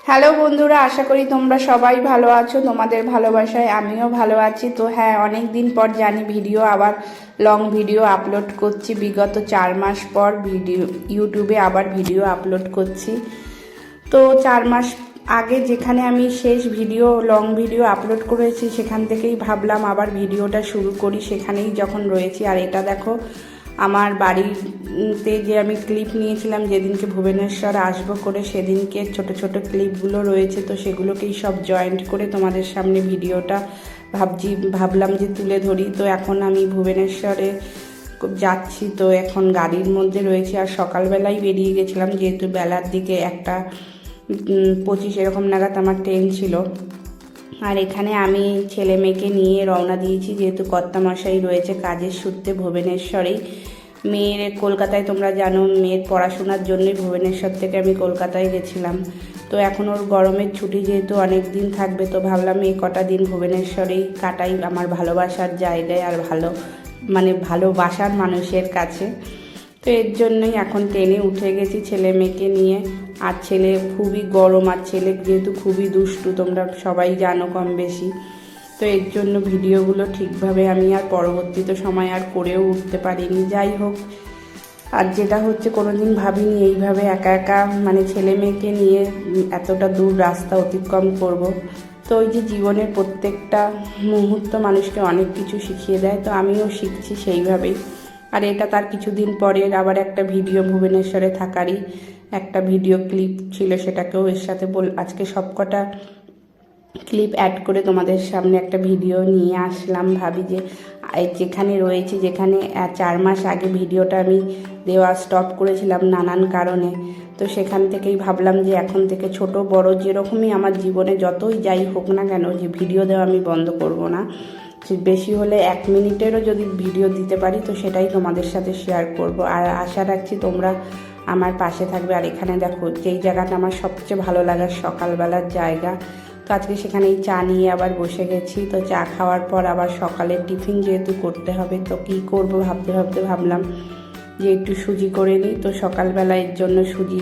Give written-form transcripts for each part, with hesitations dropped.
Hello বন্ধুরা, আশা করি তোমরা সবাই ভালো আছো। তোমাদের ভালোবাসায় আমিও ভালো আছি। তো হ্যাঁ, অনেক দিন পর জানি ভিডিও আবার লং ভিডিও আপলোড করছি। বিগত 4 মাস পর ইউটিউবে আবার ভিডিও আপলোড করছি। তো 4 মাস আগে যেখানে আমি শেষ লং ভিডিও আপলোড করেছি, সেখান থেকেই ভাবলাম আবার ভিডিওটা শুরু করি। সেখানেই যখন রয়েছি, আর এটা দেখো আমার বাড়িতে যে আমি ক্লিপ নিয়েছিলাম যেদিনকে ভুবনেশ্বর আসবো করে, সেদিনকে ছোট ছোট ক্লিপগুলো রয়েছে। তো সেগুলোকেই সব জয়েন্ট করে তোমাদের সামনে ভিডিওটা ভাবলাম যে তুলে ধরি। তো এখন আমি ভুবনেশ্বরে যাচ্ছি, তো এখন গাড়ির মধ্যে রয়েছে। আর সকালবেলায় বেরিয়ে গেছিলাম, যেহেতু বেলার দিকে 1:25 এরকম নাগাদ আমার ট্রেন ছিল। আর এখানে আমি ছেলে মেয়েকে নিয়ে রওনা দিয়েছি, যেহেতু কর্তামশাই রয়েছে কাজের সূত্রে ভুবনেশ্বরেই। মেয়ের কলকাতায়, তোমরা জানো, মেয়ের পড়াশোনার জন্যই ভুবনেশ্বর থেকে আমি কলকাতায় গেছিলাম। তো এখন ওর গরমের ছুটি যেহেতু অনেক দিন থাকবে, তো ভাবলাম এই কটা দিন ভুবনেশ্বরেই কাটাই, আমার ভালোবাসার জায়গায় আর ভালোবাসার মানুষের কাছে। তো এর জন্যই এখন ট্রেনে উঠে গেছি ছেলে মেয়েকে নিয়ে। আর ছেলে খুবই গরম, আর ছেলে যেহেতু খুবই দুষ্টু, তোমরা সবাই জানো কম বেশি। তো এর জন্য ভিডিওগুলো ঠিকভাবে আমি আর পরবর্তীতে সময় আর করেও উঠতে পারিনি। যাই হোক, আর যেটা হচ্ছে, কোনোদিন ভাবিনি এইভাবে একা একা ছেলে মেয়েকে নিয়ে এতটা দূর রাস্তা অতিক্রম করব। তো ওই যে জীবনের প্রত্যেকটা মুহূর্ত মানুষকে অনেক কিছু শিখিয়ে দেয়, তো আমিও শিখছি সেইভাবেই। আর এটা তার কিছুদিন পরের আবার একটা ভিডিও, ভুবনেশ্বরে থাকারই একটা ভিডিও ক্লিপ ছিল, সেটাকেও এর সাথে আজকে সবকটা ক্লিপ অ্যাড করে তোমাদের সামনে একটা ভিডিও নিয়ে আসলাম। ভাবি যে যেখানে রয়েছে, যেখানে 4 মাস আগে ভিডিওটা আমি দেওয়া স্টপ করেছিলাম নানান কারণে, তো সেখান থেকেই ভাবলাম যে এখন থেকে ছোট বড় যেরকমই আমার জীবনে যতই যাই হোক না কেন, যে ভিডিও দেওয়া আমি বন্ধ করব না। বেশি হলে 1 মিনিটেরও যদি ভিডিও দিতে পারি, তো সেটাই তোমাদের সাথে শেয়ার করব। আর আশা রাখছি তোমরা আমার পাশে থাকবে। আর এখানে দেখো, যেই জায়গাটা আমার সবচেয়ে ভালো লাগার সকালবেলার জায়গা, তো আজকে সেখানেই চা নিয়ে আবার বসে গেছি। তো চা খাওয়ার পর আবার সকালের টিফিন যেহেতু করতে হবে, তো কী করব ভাবতে ভাবতে ভাবলাম যে একটু সুজি করে নিই। তো সকালবেলা এর জন্য সুজি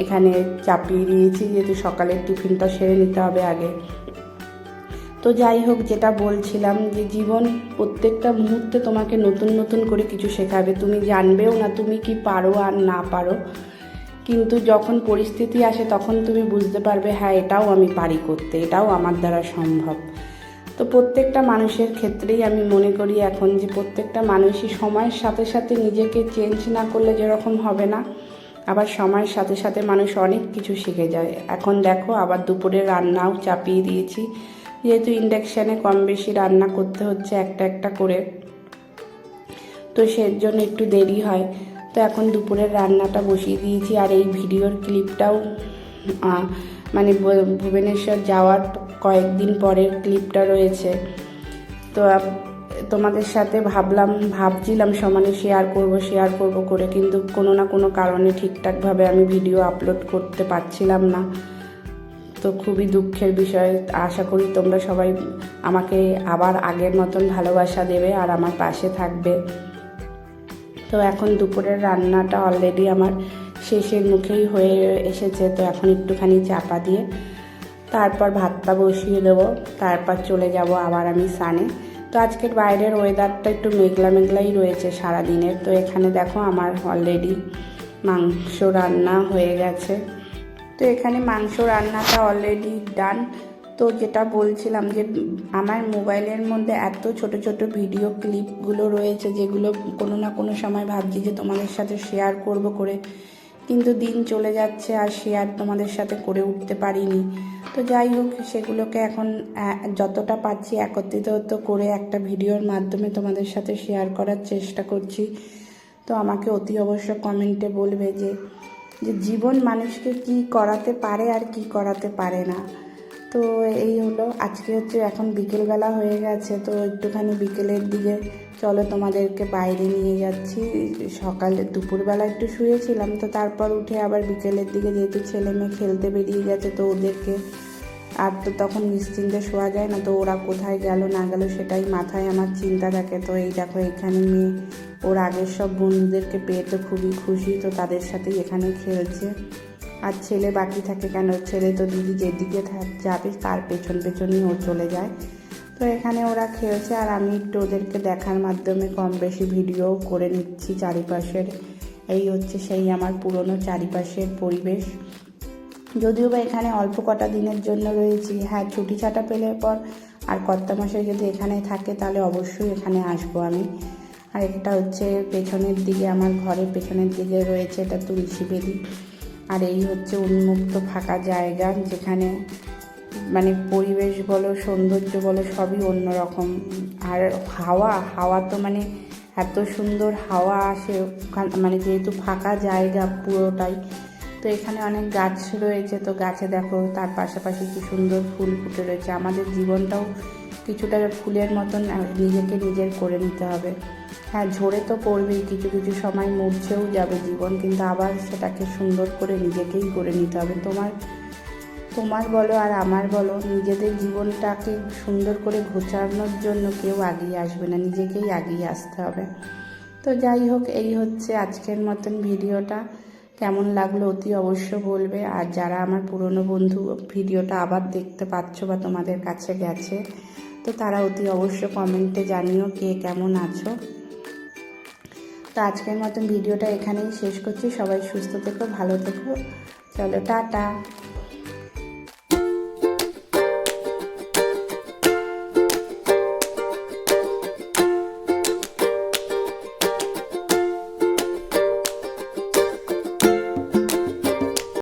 এখানে চাপিয়ে দিয়েছি, যেহেতু সকালের টিফিনটা সেরে নিতে হবে আগে। তো যাই হোক, যেটা বলছিলাম, যে জীবন প্রত্যেকটা মুহূর্তে তোমাকে নতুন নতুন করে কিছু শেখাবে। তুমি জানবেও না তুমি কি পারো আর না পারো, কিন্তু যখন পরিস্থিতি আসে তখন তুমি বুঝতে পারবে, হ্যাঁ এটাও আমি পারি করতে, এটাও আমার দ্বারা সম্ভব। তো প্রত্যেকটা মানুষের ক্ষেত্রেই আমি মনে করি এখন, যে প্রত্যেকটা মানুষই সময়ের সাথে সাথে নিজেকে চেঞ্জ না করলে যেরকম হবে না, আবার সময়ের সাথে সাথে মানুষ অনেক কিছু শিখে যায়। এখন দেখো, আবার দুপুরের রান্নাও চাপিয়ে দিয়েছি, যেহেতু ইন্ডাকশানে কম বেশি রান্না করতে হচ্ছে একটা একটা করে, তো সের জন্য একটু দেরি হয়। তো এখন দুপুরের রান্নাটা বসিয়ে দিয়েছি। আর এই ভিডিওর ক্লিপটাও ভুবনেশ্বর যাওয়ার কয়েকদিন পরের ক্লিপটা রয়েছে। তো তোমাদের সাথে ভাবছিলাম সমানে শেয়ার করব করে, কিন্তু কোনো না কোনো কারণে ঠিকঠাকভাবে আমি ভিডিও আপলোড করতে পারছিলাম না। তো খুবই দুঃখের বিষয়। আশা করি তোমরা সবাই আমাকে আবার আগের মতন ভালোবাসা দেবে আর আমার পাশে থাকবে। তো এখন দুপুরের রান্নাটা অলরেডি আমার শেষের মুখেই হয়ে এসেছে। তো এখন একটুখানি চাপা দিয়ে তারপর ভাতটা বসিয়ে দেবো, তারপর চলে যাব আবার আমি স্নানে। তো আজকের বাইরের ওয়েদারটা একটু মেঘলা মেঘলাই রয়েছে সারাদিনের। তো এখানে দেখো আমার অলরেডি মাংস রান্না হয়ে গেছে। তো এখানে মাংস রান্নাটা অলরেডি ডান। তো যেটা বলছিলাম, যে আমার মোবাইলের মধ্যে এত ছোট ছোট ভিডিও ক্লিপগুলো রয়েছে, যেগুলো কোনো না কোনো সময় ভাবছি যে তোমাদের সাথে শেয়ার করব করে, কিন্তু দিন চলে যাচ্ছে আর শেয়ার তোমাদের সাথে করে উঠতে পারিনি। তো যাই হোক, সেগুলোকে এখন যতটা পারছি একত্রিত করে একটা ভিডিওর মাধ্যমে তোমাদের সাথে শেয়ার করার চেষ্টা করছি। তো আমাকে অতি অবশ্য কমেন্টে বলবে যে জীবন মানুষকে কি করাতে পারে আর কি করাতে পারে না। তো এই হলো, আজকে এখন বিকেলবেলা হয়ে গেছে। তো একটুখানি বিকেলের দিকে চলো তোমাদেরকে বাইরে নিয়ে যাচ্ছি। সকালে দুপুরবেলা একটু শুয়েছিলাম, তো তারপর উঠে আবার বিকেলের দিকে, যেহেতু ছেলে মেয়ে খেলতে বেরিয়ে গেছে, তো ওদেরকে আর তো তখন নিশ্চিন্তে শোয়া যায় না। তো ওরা কোথায় গেল না গেল সেটাই মাথায় আমার চিন্তা থাকে। তো এই দেখো, এখানে মেয়ে ওর আগের সব বন্ধুদেরকে পেয়ে তো খুবই খুশি, তো তাদের সাথেই এখানে খেলছে। আর ছেলে বাকি থাকে কেন, ছেলে তো দিদি যেদিকে যাবে তার পেছন পেছনই ও চলে যায়। তো এখানে ওরা খেয়েছে আর আমি একটু ওদেরকে দেখার মাধ্যমে কম বেশি ভিডিও করে নিচ্ছি চারিপাশের। এই হচ্ছে সেই আমার পুরনো চারিপাশের পরিবেশ। যদিও বা এখানে অল্প কটা দিনের জন্য রয়েছি, হ্যাঁ ছুটি ছাটা পেলে পর আর কর্তা মশাই যদি এখানে থাকে তাহলে অবশ্যই এখানে আসবো আমি। আর এটা হচ্ছে পেছনের দিকে, আমার ঘরের পেছনের দিকে রয়েছে এটা তুলসী বেদি। আর এই হচ্ছে উন্মুক্ত ফাঁকা জায়গা, যেখানে মানে পরিবেশ বলো সৌন্দর্য বলো সবই অন্যরকম। আর হাওয়া তো মানে এত সুন্দর হাওয়া আসে মানে যেহেতু ফাঁকা জায়গা পুরোটাই, তো এখানে অনেক গাছ রয়েছে, তো গাছে দেখো তার পাশাপাশি কি সুন্দর ফুল ফুটে রয়েছে। আমাদের জীবনটাও কিছুটা ফুলের মতন নিজেকে নিজের করে নিতে হবে। হ্যাঁ ঝরে তো পড়বেই, কিছু কিছু সময় মরছেও যাবে জীবন, কিন্তু আবার সেটাকে সুন্দর করে নিজেকেই করে নিতে হবে। তোমার বলো আর আমার বলো, নিজেদের জীবনটাকে সুন্দর করে গোছানোর জন্য কেউ আগিয়ে আসবে না, নিজেকেই আগিয়ে আসতে হবে। তো যাই হোক, এই হচ্ছে আজকের মতন ভিডিওটা। কেমন লাগলো অতি অবশ্য বলবে। আর যারা আমার পুরনো বন্ধু ভিডিওটা আবার দেখতে পাচ্ছ বা তোমাদের কাছে গেছে, তো তারা অতি অবশ্য কমেন্টে জানিও কে কেমন আছো। তো আজকের মতন ভিডিওটা এখানেই শেষ করছি। সবাই সুস্থ থেকো, ভালো থেকো, চলো টাটা।